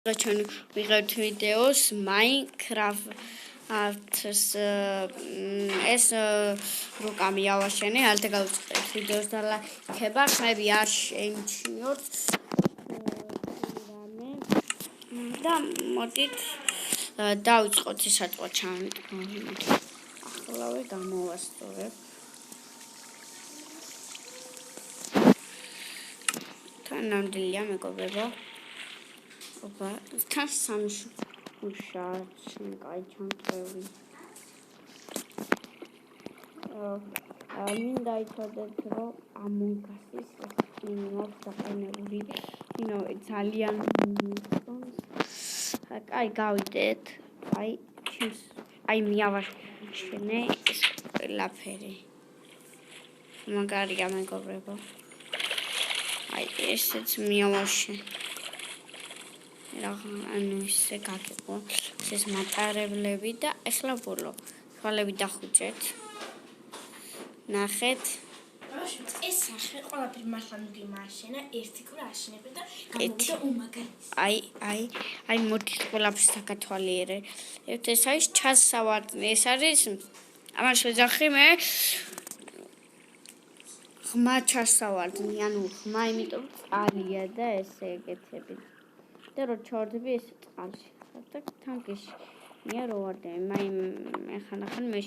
Ჩვენ ვიღებთ ვიდეოს Minecraft-ს ეს რუკა მიავაშენე, ალთა გავუწყებთ ვიდეოს და ლაიქება, ხმები არ შეიმჩნიოთ და მოდით დავიწყოთ ესატყვა ჩანტყმით. ახლავე გამოვასწორებ. თანამდელია მეგობრებო. Opa, თან სამშუშა კაი ჩანტყევი. მინდა იცოდეთ, რომ Among Us-ის მიმართ დაყენებული ძალიან კაი გავიდეთ. აი მიავაშენე ეს ყველაფერი. მაგარია მეგობრებო. აი ესეც მიავაშენე. ანუ ისე გაგიყო ეს მატარებლები და ახლა ბოლო თვალები დახუჭეთ ნახეთ ეს სახე ყველაფერი მართლამდი მაშენა ერთი კვირა აშენებდა და გამოვიდა უმაგარი აი მოდით ყველაფერს დაგათვალიერე ეს არის ჩასავარდნი ეს არის ამას შეძახი მე ხმა ჩასავარდნი ანუ ხმა იმიტომ წალია და ესე ეგეთები და რო ჩავარდები ეს წყალში და თანგეში მე რო ვარდე ხან მე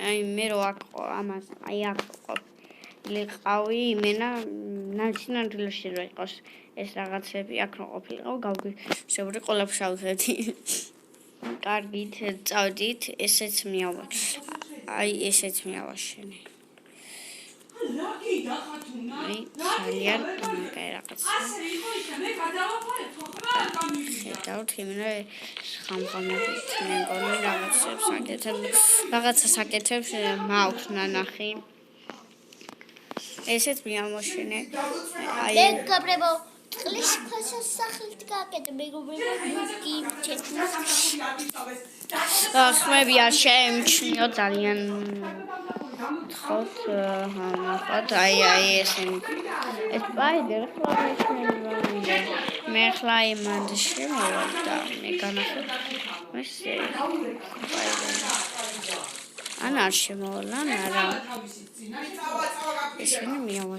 აი მე რო ამას აი აქ ყოფილიყავი იმენა ნაჩნარდლოში რო იყოს ეს რაღაცები აქ რო ყოფილიყავ გავგიშევრი ყველაფერს ავხეთი კარგით წავდით ესეც აი ესეც მიავაშენე აი ძალიან კაი რაღაცა ხედავთ იმენა ხამხამობით მეგონი რაღაცას აკეთებს მაქვს ნანახი ესეც მიავაშენე აი მეგობრებო წყლის ქვასას სახლით გააკეთე მეგობრებო ხმები არ შეემჩნიო ძალიან ხოთ აი ესენი ეს სპაიდერ ხლა მე ხლა იმანდ შემოვალ და მე განახე ესე ან არ შემოვალ ან არა ესენი მიავაშენე